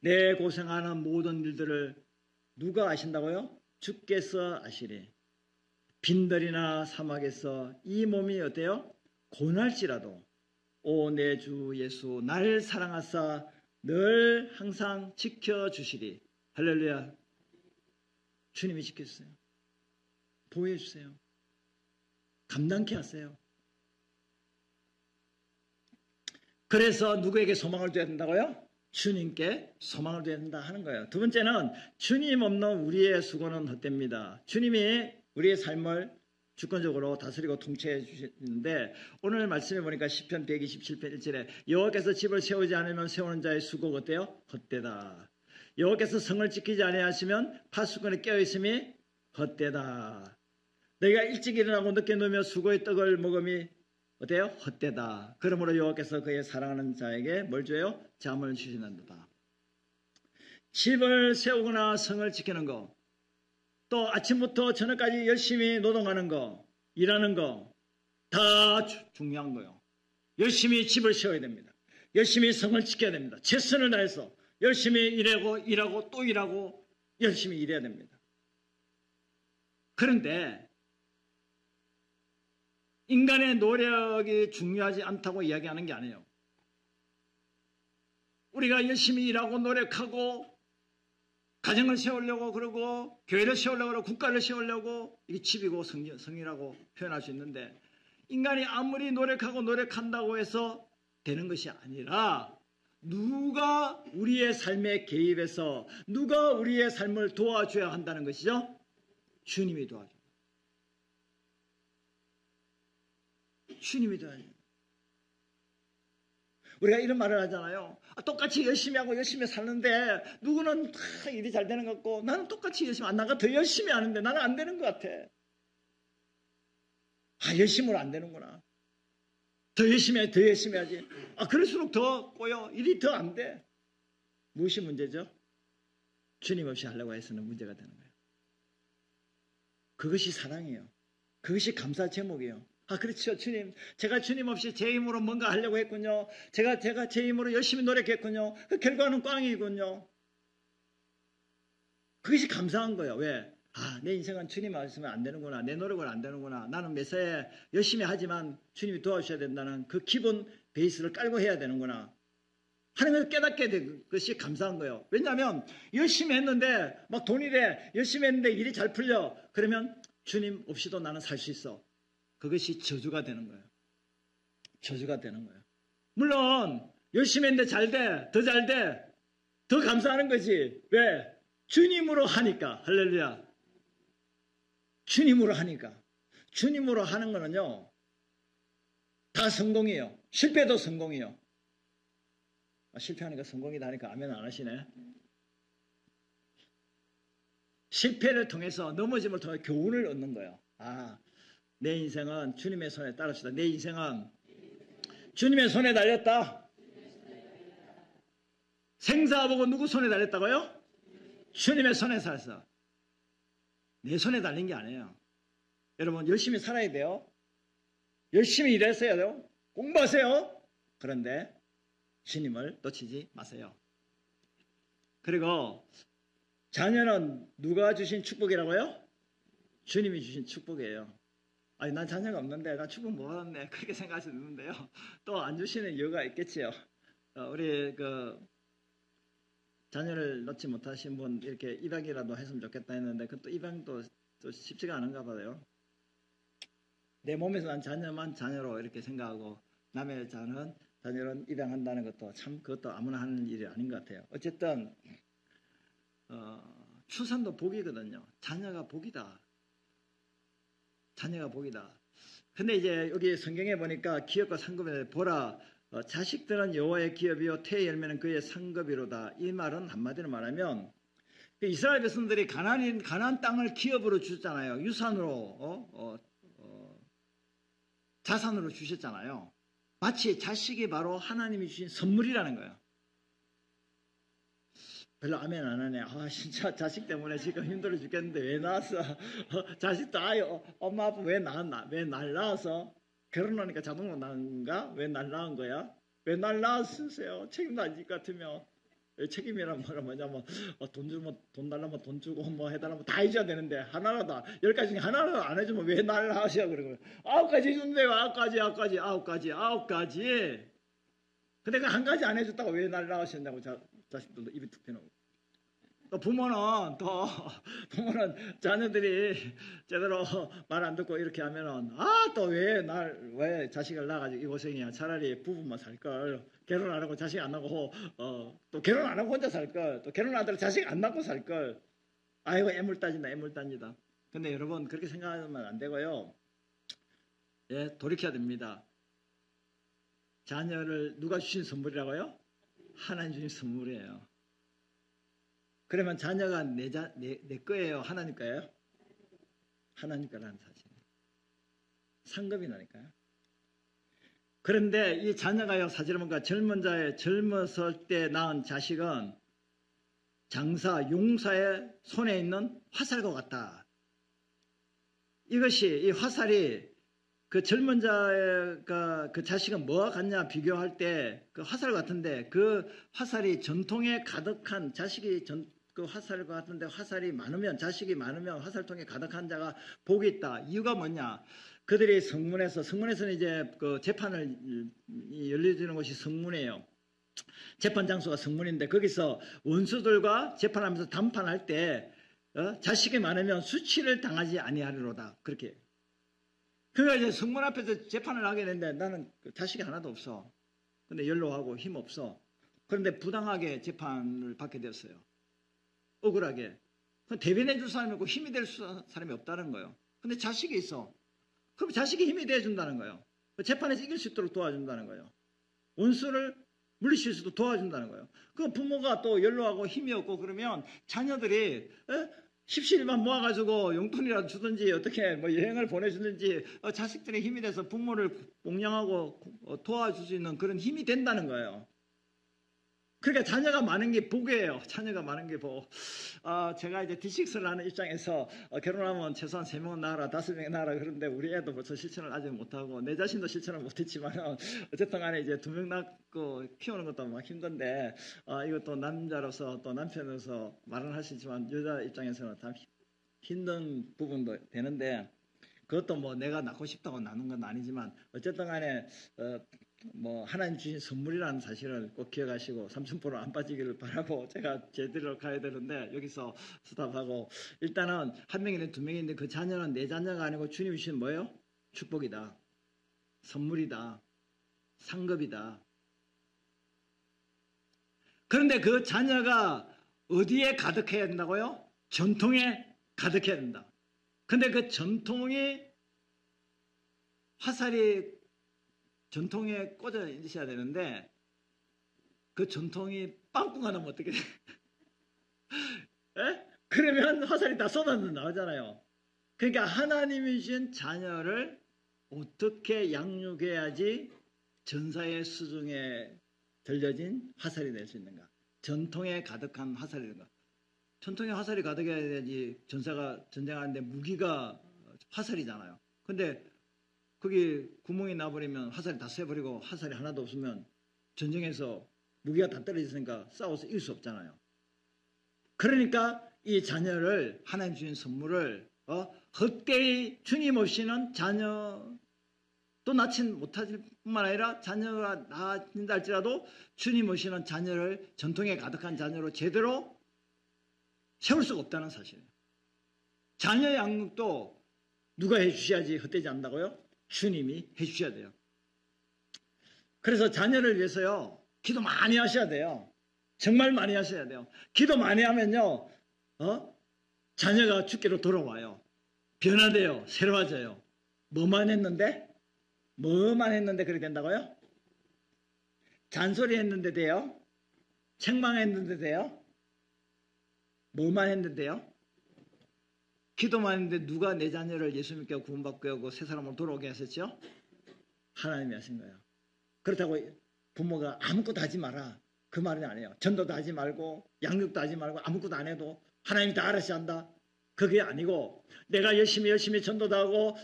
내 고생하는 모든 일들을 누가 아신다고요? 주께서 아시리. 빈들이나 사막에서 이 몸이 어때요? 고날지라도 오 내 주 예수 날 사랑하사 늘 항상 지켜주시리. 할렐루야. 주님이 지켜주세요. 보호해주세요. 감당케 하세요. 그래서 누구에게 소망을 둬야 된다고요? 주님께 소망을 둬야 된다 하는 거예요. 두 번째는 주님 없는 우리의 수고는 헛됩니다. 주님이 우리의 삶을 주권적으로 다스리고 통치해 주시는데 오늘 말씀해 보니까 시편 127편 1절에 여호와께서 집을 세우지 않으면 세우는 자의 수고가 어때요? 헛되다. 여호와께서 성을 지키지 아니하시면 파수꾼에 깨어있음이 헛되다. 너희가 일찍 일어나고 늦게 누우며 수고의 떡을 먹음이 어때요? 헛되다. 그러므로 여호와께서 그의 사랑하는 자에게 뭘 줘요? 잠을 주시는도다. 집을 세우거나 성을 지키는 거, 또 아침부터 저녁까지 열심히 노동하는 거, 일하는 거 다 중요한 거예요. 열심히 집을 세워야 됩니다. 열심히 성을 지켜야 됩니다. 최선을 다해서 열심히 일하고 또 일하고 열심히 일해야 됩니다. 그런데 인간의 노력이 중요하지 않다고 이야기하는 게 아니에요. 우리가 열심히 일하고 노력하고 가정을 세우려고 그러고 교회를 세우려고 그러고 국가를 세우려고 이게 집이고 성이라고 표현할 수 있는데 인간이 아무리 노력하고 노력한다고 해서 되는 것이 아니라 누가 우리의 삶에 개입해서 누가 우리의 삶을 도와줘야 한다는 것이죠? 주님이 도와줘요. 주님이 도와줘요. 우리가 이런 말을 하잖아요. 똑같이 열심히 하고 열심히 사는데 누구는 다 일이 잘 되는 것 같고 나는 똑같이 열심히 안 나가 더 열심히 하는데 나는 안 되는 것 같아. 열심으로 안 되는구나. 더 열심히 해야지. 그럴수록 더 꼬여. 일이 더 안 돼. 무엇이 문제죠? 주님 없이 하려고 해서는 문제가 되는 거예요. 그것이 사랑이에요. 그것이 감사 제목이에요. 그렇죠. 주님. 제가 주님 없이 제 힘으로 뭔가 하려고 했군요. 제가 제 힘으로 열심히 노력했군요. 그 결과는 꽝이군요. 그것이 감사한 거예요. 왜? 내 인생은 주님 없으면 안 되는구나. 내 노력은 안 되는구나. 나는 매사에 열심히 하지만 주님이 도와주셔야 된다는 그 기본 베이스를 깔고 해야 되는구나. 하는 걸 깨닫게 된 것이 감사한 거예요. 왜냐하면 열심히 했는데 막 돈이 돼. 열심히 했는데 일이 잘 풀려. 그러면 주님 없이도 나는 살 수 있어. 그것이 저주가 되는 거예요. 저주가 되는 거예요. 물론 열심히 했는데 잘 돼. 더 잘 돼. 더 감사하는 거지. 왜? 주님으로 하니까. 할렐루야. 주님으로 하니까. 주님으로 하는 거는요. 다 성공이에요. 실패도 성공이에요. 실패하니까 성공이다 하니까 아멘 안 하시네. 실패를 통해서 넘어짐을 통해 교훈을 얻는 거예요. 내 인생은 주님의 손에 따릅시다. 내 인생은 주님의 손에 달렸다. 생사보고 누구 손에 달렸다고요? 주님의 손에 살았어. 내 손에 달린 게 아니에요. 여러분 열심히 살아야 돼요. 열심히 일했어야 돼요. 공부하세요. 그런데 주님을 놓치지 마세요. 그리고 자녀는 누가 주신 축복이라고요? 주님이 주신 축복이에요. 난 자녀가 없는데 나 축복 못 받았네. 그렇게 생각할 수 있는데요. 또 안 주시는 이유가 있겠지요. 우리 자녀를 낳지 못하신 분 이렇게 입양이라도 했으면 좋겠다 했는데 그것도 입양도 또 쉽지가 않은가 봐요. 내 몸에서 난 자녀만 자녀로 이렇게 생각하고 남의 자녀는 입양한다는 것도 참 그것도 아무나 하는 일이 아닌 것 같아요. 어쨌든 출산도 복이거든요. 자녀가 복이다. 자녀가 복이다. 근데 이제 여기 성경에 보니까 기업과 상급에 보라 자식들은 여호와의 기업이요 태의 열매는 그의 상급이로다. 이 말은 한마디로 말하면 이스라엘 백성들이 가나안 땅을 기업으로 주셨잖아요. 유산으로 자산으로 주셨잖아요. 마치 자식이 바로 하나님이 주신 선물이라는 거예요. 별로 아멘 안 하네. 진짜 자식 때문에 지금 힘들어 죽겠는데 왜 낳았어? 자식도 엄마 아빠 왜 날 낳았어? 결혼하니까 자동으로 낳은가? 왜 날 낳은 거야? 왜 날 낳았으세요? 책임도 안 질 것 같으면 책임이란 말은 뭐냐면 돈 주면 돈 달라면 돈 주고 뭐 해달라면 다 해줘야 되는데 하나라도 10가지 중에 하나라도 안 해주면 왜 날 낳으셔? 그러고 9가지 해준대요. 9가지. 근데 그 한 가지 안 해줬다고 왜 날 낳으셨냐고 자식들도 입이 툭 펴놓고. 또 부모는 자녀들이 제대로 말 안 듣고 이렇게 하면은 또 왜 자식을 낳아가지고 이 고생이야. 차라리 부부만 살걸. 결혼 안 하고 자식 안 하고 또 결혼 안 하고 혼자 살걸. 또 결혼 안 하고 자식 안 낳고 살걸. 아이고 애물단지다. 근데 여러분 그렇게 생각하면 안 되고요. 돌이켜야 됩니다. 자녀를 누가 주신 선물이라고요? 하나님 주신 선물이에요. 그러면 자녀가 내 거예요? 하나님 거예요? 하나님 거라는 사실. 상급이라니까요. 그런데 이 자녀가요, 사실은 뭔가 젊었을 때 낳은 자식은 장사, 용사의 손에 있는 화살과 같다. 이것이, 이 화살이 그 젊은 자가 그 자식은 뭐와 같냐 비교할 때 그 화살 같은데, 그 화살이 전통에 가득한 자식이 그 화살과 같은데, 화살이 많으면, 자식이 많으면 화살통에 가득한 자가 복이 있다. 이유가 뭐냐? 그들이 성문에서는 이제 그 재판을 열려주는 곳이 성문이에요. 재판 장소가 성문인데, 거기서 원수들과 재판하면서 담판할 때 자식이 많으면 수치를 당하지 아니하리로다. 그렇게. 그러니까 이제 성문 앞에서 재판을 하게 되는데, 나는 자식이 하나도 없어. 근데 연로하고 힘 없어. 그런데 부당하게 재판을 받게 되었어요. 억울하게. 대변해 줄 사람이 없고 힘이 될 사람이 없다는 거예요. 근데 자식이 있어. 그럼 자식이 힘이 돼준다는 거예요. 재판에서 이길 수 있도록 도와준다는 거예요. 원수를 물리칠 수도 도와준다는 거예요. 그 부모가 또 연로하고 힘이 없고 그러면 자녀들이 십시일반 모아가지고 용돈이라도 주든지 어떻게 뭐 여행을 보내주든지 자식들의 힘이 돼서 부모를 공양하고 도와줄 수 있는 그런 힘이 된다는 거예요. 그러니까 자녀가 많은 게 복이에요. 자녀가 많은 게 복. 제가 이제 D6를 하는 입장에서 결혼하면 최소한 3명은 낳아라, 5명은 낳아라 그런데 우리 애도 벌써 실천을 아직 못하고 내 자신도 실천을 못했지만 어쨌든 간에 이제 2명 낳고 키우는 것도 막 힘든데 이것도 남자로서 또 남편으로서 말은 할 수 있지만 여자 입장에서는 참 힘든 부분도 되는데, 그것도 뭐 내가 낳고 싶다고 낳는 건 아니지만 어쨌든 간에 뭐 하나님 주신 선물이라는 사실을 꼭 기억하시고 삼천포로 안 빠지기를 바라고, 제가 제대로 가야 되는데 여기서 스탑하고, 일단은 한 명이든 2명인데 그 자녀는 내 자녀가 아니고 주님이 주신 뭐예요? 축복이다, 선물이다, 상급이다. 그런데 그 자녀가 어디에 가득해야 된다고요? 전통에 가득해야 된다. 근데 그 전통이 화살이 전통에 꽂아 있어야 되는데 그 전통이 빵꾸가 나면 어떻게 돼? 그러면 화살이 다 쏟아져 나오잖아요. 그러니까 하나님이 주신 자녀를 어떻게 양육해야지 전사의 수중에 들려진 화살이 될 수 있는가? 전통에 가득한 화살이 되는가? 전통에 화살이 가득해야 되지. 전사가 전쟁하는데 무기가 화살이잖아요. 근데 거기 구멍이 나버리면 화살이 다 쇠버리고 화살이 하나도 없으면 전쟁에서 무기가 다 떨어졌으니까 싸워서 이길 수 없잖아요. 그러니까 이 자녀를, 하나님 주신 선물을 헛되이 주님 없이는 자녀도 낳지 못할 뿐만 아니라 자녀가 낳는다 할지라도 주님 없이는 자녀를 전통에 가득한 자녀로 제대로 세울 수가 없다는 사실이에요. 자녀 양육도 누가 해주셔야지 헛되지 않는다고요? 주님이 해주셔야 돼요. 그래서 자녀를 위해서요, 기도 많이 하셔야 돼요. 정말 많이 하셔야 돼요. 기도 많이 하면요, 자녀가 주께로 돌아와요. 변화돼요. 새로워져요. 뭐만 했는데 그렇게 된다고요? 잔소리 했는데 돼요? 책망했는데 돼요? 뭐만 했는데 돼요? 기도만 했는데 누가 내 자녀를 예수 믿게 구원받게 하고 새 사람으로 돌아오게 하셨죠? 하나님이 하신 거예요. 그렇다고 부모가 아무것도 하지 마라, 그 말은 아니에요. 전도도 하지 말고 양육도 하지 말고 아무것도 안 해도 하나님이 다 알아서 한다, 그게 아니고, 내가 열심히 전도도 하고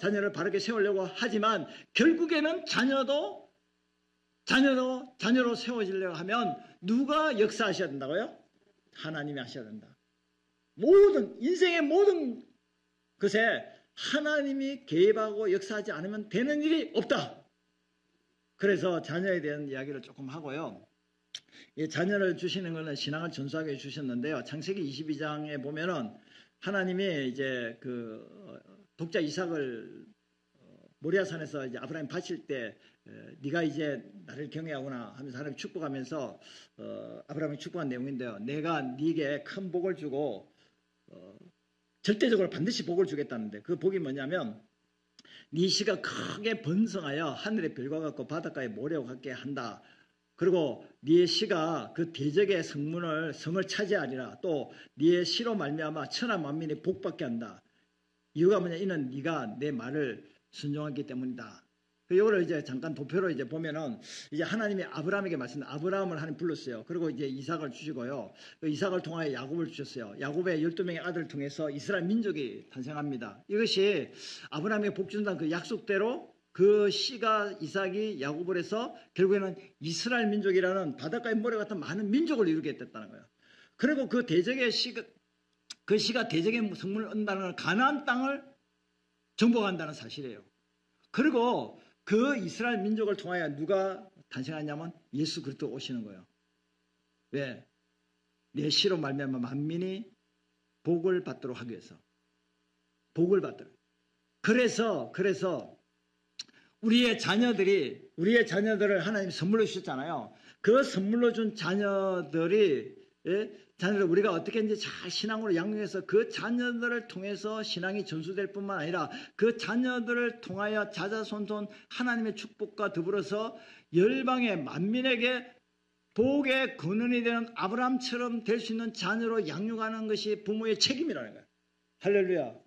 자녀를 바르게 세우려고 하지만 결국에는 자녀로 세워지려고 하면 누가 역사하셔야 된다고요? 하나님이 하셔야 된다. 인생의 모든 것에 하나님이 개입하고 역사하지 않으면 되는 일이 없다. 그래서 자녀에 대한 이야기를 조금 하고요. 자녀를 주시는 것은 신앙을 전수하게 주셨는데요. 창세기 22장에 보면은 하나님이 이제 그 독자 이삭을 모리아산에서 이제 아브라함이 바칠 때 네가 이제 나를 경외하구나 하면서 하나님이 축복하면서 아브라함이 축복한 내용인데요. 내가 네게 큰 복을 주고 절대적으로 반드시 복을 주겠다는데, 그 복이 뭐냐면 네 씨가 크게 번성하여 하늘의 별과 같고 바닷가의 모래와 같게 한다. 그리고 네 씨가 그 대적의 성을 차지하리라. 또 네 씨로 말미암아 천하 만민이 복받게 한다. 이유가 뭐냐? 이는 네가 내 말을 순종하기 때문이다. 이거를 이제 잠깐 도표로 이제 보면은 이제 하나님이 아브라함에게 아브라함을 하나님 불렀어요. 그리고 이제 이삭을 주시고요. 이삭을 통하여 야곱을 주셨어요. 야곱의 12명의 아들을 통해서 이스라엘 민족이 탄생합니다. 이것이 아브라함에게 복 준다는 그 약속대로 그 씨가 이삭이 야곱을 해서 결국에는 이스라엘 민족이라는 바닷가의 모래 같은 많은 민족을 이루게 됐다는 거예요. 그리고 그 대적의 씨가 그 씨가 대적의 성문을 얻는다는 건 가나안 땅을 정복한다는 사실이에요. 그리고 그 이스라엘 민족을 통하여 누가 탄생하냐면 예수 그리스도 오시는 거예요. 왜? 내 씨로 말미암아 만민이 복을 받도록 하기 위해서. 복을 받도록. 그래서 우리의 자녀들을 하나님 선물로 주셨잖아요. 그 선물로 준 자녀들을 우리가 어떻게 이제 잘 신앙으로 양육해서 그 자녀들을 통해서 신앙이 전수될 뿐만 아니라 그 자녀들을 통하여 자자손손 하나님의 축복과 더불어서 열방의 만민에게 복의 근원이 되는 아브라함처럼 될 수 있는 자녀로 양육하는 것이 부모의 책임이라는 거예요. 할렐루야.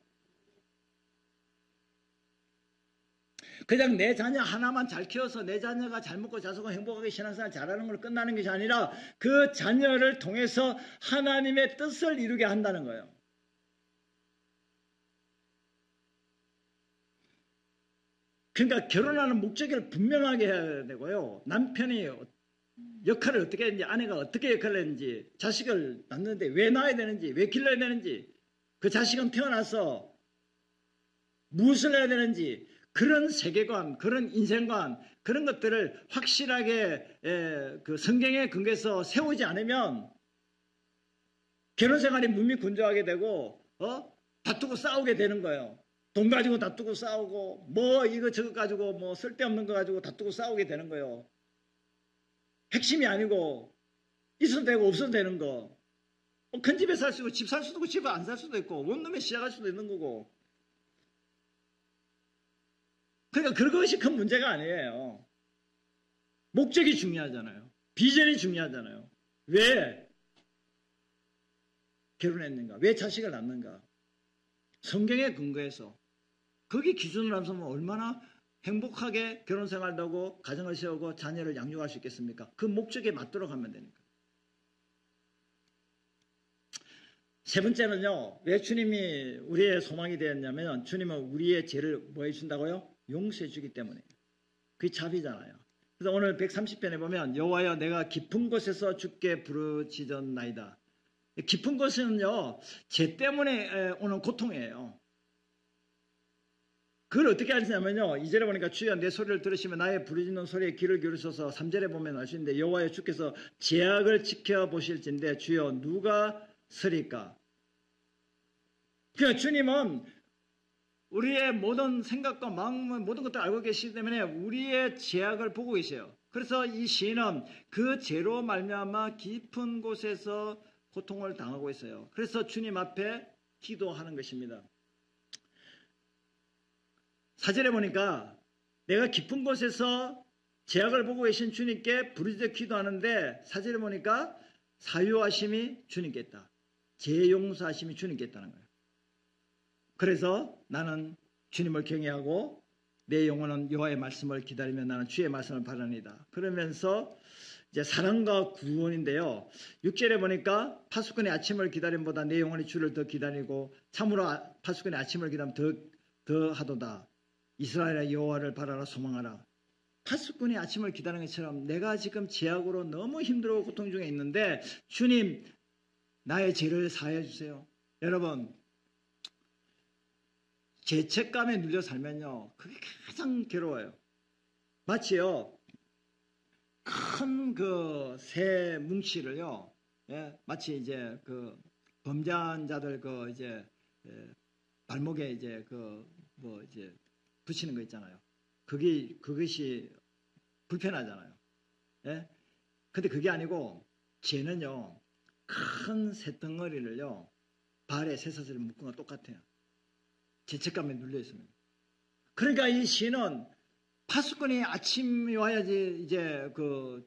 그냥 내 자녀 하나만 잘 키워서 내 자녀가 잘 먹고 잘 살고 행복하게 신앙생활 잘하는 걸로 끝나는 것이 아니라 그 자녀를 통해서 하나님의 뜻을 이루게 한다는 거예요. 그러니까 결혼하는 목적을 분명하게 해야 되고요. 남편이 역할을 어떻게 했는지, 아내가 어떻게 역할을 했는지, 자식을 낳는데 왜 낳아야 되는지, 왜 길러야 되는지, 그 자식은 태어나서 무엇을 해야 되는지, 그런 세계관, 그런 인생관, 그런 것들을 확실하게 그 성경에 근거해서 세우지 않으면 결혼 생활이 묵미군조하게 되고 다투고 싸우게 되는 거예요. 돈 가지고 다투고 싸우고 뭐 이거 저거 가지고 뭐 쓸데없는 거 가지고 다투고 싸우게 되는 거예요. 핵심이 아니고 있어도 되고 없어도 되는 거. 큰 집에 살 수 있고 집 살 수도 있고 집에 안 살 수도 있고 원룸에 시작할 수도 있는 거고. 그러니까 그것이 큰 문제가 아니에요. 목적이 중요하잖아요. 비전이 중요하잖아요. 왜 결혼했는가? 왜 자식을 낳는가? 성경에 근거해서 거기 기준으로 하면 얼마나 행복하게 결혼 생활도 하고 가정을 세우고 자녀를 양육할 수 있겠습니까? 그 목적에 맞도록 하면 되니까. 세 번째는요. 왜 주님이 우리의 소망이 되었냐면 주님은 우리의 죄를 뭐 해준다고요? 용서해 주기 때문에. 그게 자비잖아요. 그래서 오늘 130편에 보면 여호와여 내가 깊은 곳에서 주께 부르짖었나이다. 깊은 곳은요. 죄 때문에 오는 고통이에요. 그걸 어떻게 하시냐면요. 2절에 보니까 주여 내 소리를 들으시면 나의 부르짖는 소리에 귀를 기울이소서. 3절에 보면 알 수 있는데 여호와여 주께서 죄악을 지켜보실진데 주여 누가 서리까? 그러니까 주님은 우리의 모든 생각과 마음은 모든 것들을 알고 계시기 때문에 우리의 죄악을 보고 계세요. 그래서 이 시인은 그 죄로 말미암아 깊은 곳에서 고통을 당하고 있어요. 그래서 주님 앞에 기도하는 것입니다. 4절에 보니까 내가 깊은 곳에서 죄악을 보고 계신 주님께 부르짖어 기도하는데 4절에 보니까 사유하심이 주님께 있다. 죄 용서하심이 주님께 있다는 거예요. 그래서 나는 주님을 경외하고 내 영혼은 여호와의 말씀을 기다리며 나는 주의 말씀을 바라니다. 그러면서 이제 사랑과 구원인데요. 6절에 보니까 파수꾼의 아침을 기다림보다 내 영혼이 주를 더 기다리고 참으로 파수꾼의 아침을 기다리면 더 하도다. 이스라엘의 여호와를 바라라 소망하라. 파수꾼이 아침을 기다리는 것처럼 내가 지금 죄악으로 너무 힘들고 고통 중에 있는데 주님 나의 죄를 사하여 주세요. 여러분 죄책감에 눌려 살면요 그게 가장 괴로워요. 마치요 큰 그 새 뭉치를요 마치 이제 그 범죄한 자들 그 이제 발목에 이제 그 뭐 이제 붙이는 거 있잖아요. 그것이 불편하잖아요. 예? 근데 그게 아니고 죄는요 큰 새덩어리를요 발에 새사슬을 묶은 거 똑같아요. 죄책감에 눌려 있습니다. 그러니까 이 시는 파수꾼이 아침에 와야지 이제 그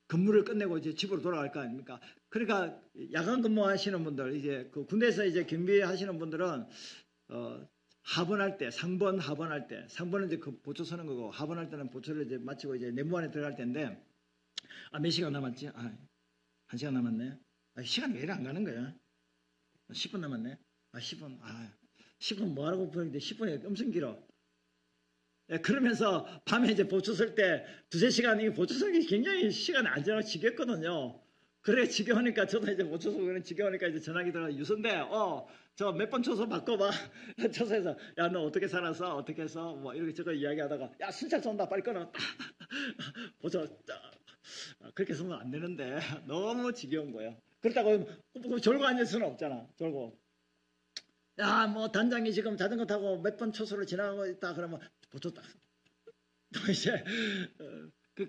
근무를 끝내고 이제 집으로 돌아갈 거 아닙니까? 그러니까 야간 근무하시는 분들, 이제 그 군대에서 이제 경비하시는 분들은 하번할 때, 상번 하번할 때, 상번은 이제 그 보초 서는 거고, 하번할 때는 보초를 이제 마치고 이제 내무반에 들어갈 때인데, 몇 시간 남았지? 1시간 남았네. 시간이 왜 이래 안 가는 거야? 10분 남았네. 10분. 10분 뭐 하라고 부르는데 10분이 엄청 길어. 그러면서 밤에 이제 보초 설 때 두세 시간, 이 보초 설기 굉장히 시간이 안 지나고 지겹거든요. 그래, 지겨우니까 저도 이제 보초 설기는 지겨우니까 이제 전화기 들어 유선대, 저 몇 번 쳐서 바꿔봐. 쳐서해서, 야, 너 어떻게 살았어? 어떻게 해서? 뭐 이렇게 저거 이야기하다가, 야, 순찰 쏜다. 빨리 끊어. 보초, 그렇게 쓰면 안 되는데 너무 지겨운 거예요. 그렇다고 졸고 앉을 수는 없잖아. 졸고. 야, 뭐 단장이 지금 자전거 타고 몇 번 초소를 지나가고 있다 그러면 보초 딱. 또 이제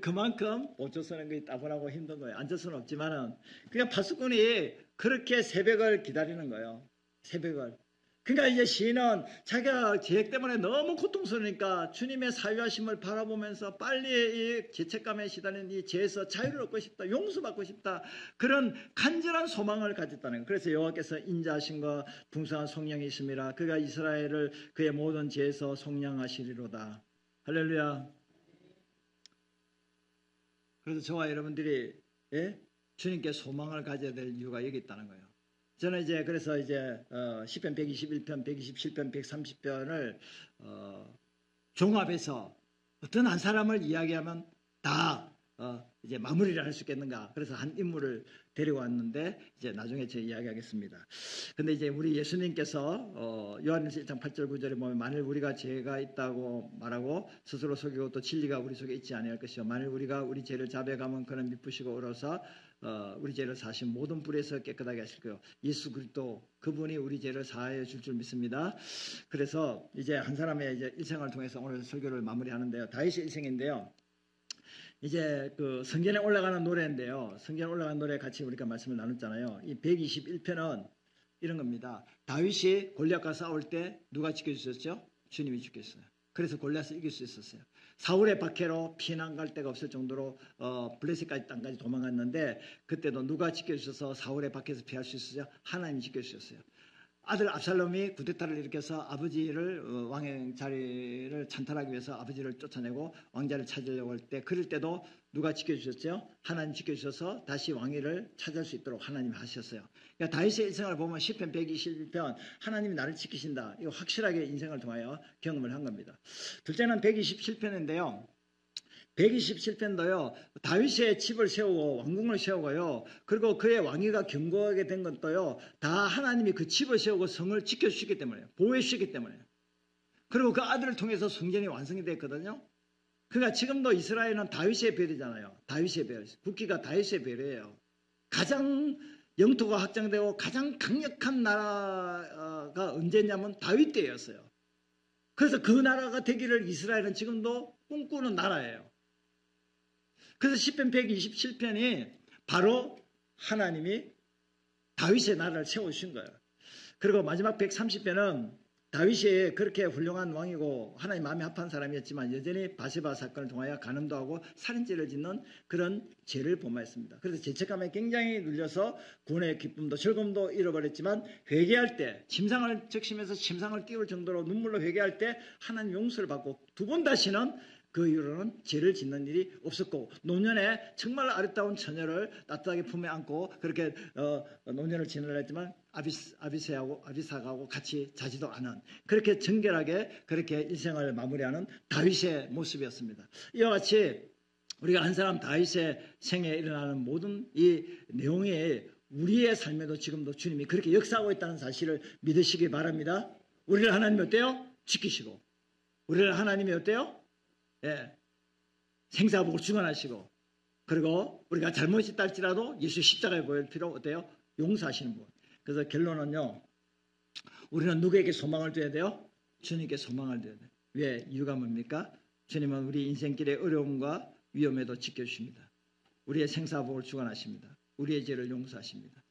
그만큼 보초 서는 게 따분하고 힘든 거예요. 앉을 수는 없지만은 그냥 파수꾼이 그렇게 새벽을 기다리는 거예요. 새벽을. 그러니까 이제 시인은 자기가 죄악 때문에 너무 고통스러우니까 주님의 사유하심을 바라보면서 빨리 이 죄책감에 시달린 이 죄에서 자유를 얻고 싶다, 용서받고 싶다, 그런 간절한 소망을 가졌다는 거예요. 그래서 여호와께서 인자하심과 풍성한 성령이 있음이라 그가 이스라엘을 그의 모든 죄에서 속량하시리로다. 할렐루야. 그래서 저와 여러분들이 주님께 소망을 가져야 될 이유가 여기 있다는 거예요. 저는 이제 그래서 이제 시편 121편, 127편, 130편을 종합해서 어떤 한 사람을 이야기하면 다 이제 마무리를 할 수 있겠는가. 그래서 한 인물을 데리고 왔는데 이제 나중에 제가 이야기하겠습니다. 근데 이제 우리 예수님께서 요한일서 1장 8절 9절에 보면 만일 우리가 죄가 있다고 말하고 스스로 속이고 또 진리가 우리 속에 있지 아니할 것이요 만일 우리가 우리 죄를 자백하면 그는 미쁘시고 의로서 우리 죄를 사하신 모든 불에서 깨끗하게 하실 거예요. 예수 그리스도 그분이 우리 죄를 사하여 줄 줄 믿습니다. 그래서 이제 한 사람의 이제 일생을 통해서 오늘 설교를 마무리하는데요. 다윗의 일생인데요. 이제 그 성전에 올라가는 노래인데요. 성전에 올라가는 노래 같이 우리가 말씀을 나눴잖아요. 이 121편은 이런 겁니다. 다윗이 골리앗과 싸울 때 누가 지켜주셨죠? 주님이 지켰어요. 그래서 골리앗을 이길 수 있었어요. 사울의 박해로 피난 갈 데가 없을 정도로 블레셋까지 땅까지 도망갔는데 그때도 누가 지켜주셔서 사울의 박해에서 피할 수 있었어요? 하나님이 지켜주셨어요. 아들 압살롬이 쿠데타를 일으켜서 아버지를 왕의 자리를 찬탈하기 위해서 아버지를 쫓아내고 왕자를 찾으려고 할 때 그럴 때도 누가 지켜주셨죠? 하나님 지켜주셔서 다시 왕위를 찾을 수 있도록 하나님이 하셨어요. 그러니까 다윗의 일생을 보면 시편 121편 하나님이 나를 지키신다. 이거 확실하게 인생을 통하여 경험을 한 겁니다. 둘째는 127편인데요. 127편도요. 다윗의 집을 세우고 왕궁을 세우고요. 그리고 그의 왕위가 견고하게 된 것도요. 다 하나님이 그 집을 세우고 성을 지켜주시기 때문에요. 보호해 주시기 때문에요. 그리고 그 아들을 통해서 성전이 완성이 됐거든요. 그러니까 지금도 이스라엘은 다윗의 별이잖아요. 다윗의 별. 국기가 다윗의 별이에요. 가장 영토가 확장되고 가장 강력한 나라가 언제냐면 다윗 때였어요. 그래서 그 나라가 되기를 이스라엘은 지금도 꿈꾸는 나라예요. 그래서 시편 127편이 바로 하나님이 다윗의 나라를 세우신 거예요. 그리고 마지막 130편은 다윗이 그렇게 훌륭한 왕이고 하나님 마음에 합한 사람이었지만 여전히 바세바 사건을 통하여 간음도 하고 살인죄를 짓는 그런 죄를 범하였습니다. 그래서 죄책감에 굉장히 눌려서 구원의 기쁨도 즐거움도 잃어버렸지만 회개할 때 침상을 적시면서 침상을 띄울 정도로 눈물로 회개할 때 하나님 용서를 받고 두 번 다시는 그 이후로는 죄를 짓는 일이 없었고 노년에 정말 아름다운 처녀를 따뜻하게 품에 안고 그렇게 노년을 지내려 했지만 아비사하고 같이 자지도 않은 그렇게 정결하게 그렇게 일생을 마무리하는 다윗의 모습이었습니다. 이와 같이 우리가 한 사람 다윗의 생에 일어나는 모든 이 내용이 우리의 삶에도 지금도 주님이 그렇게 역사하고 있다는 사실을 믿으시기 바랍니다. 우리를 하나님이 어때요? 지키시고 우리를 하나님이 어때요? 생사복을 주관하시고 그리고 우리가 잘못이 있을지라도 예수 십자가에 보일 필요 어때요? 용서하시는 분. 그래서 결론은요. 우리는 누구에게 소망을 둬야 돼요? 주님께 소망을 둬야 돼요. 왜? 이유가 뭡니까? 주님은 우리 인생길의 어려움과 위험에도 지켜주십니다. 우리의 생사복을 주관하십니다. 우리의 죄를 용서하십니다.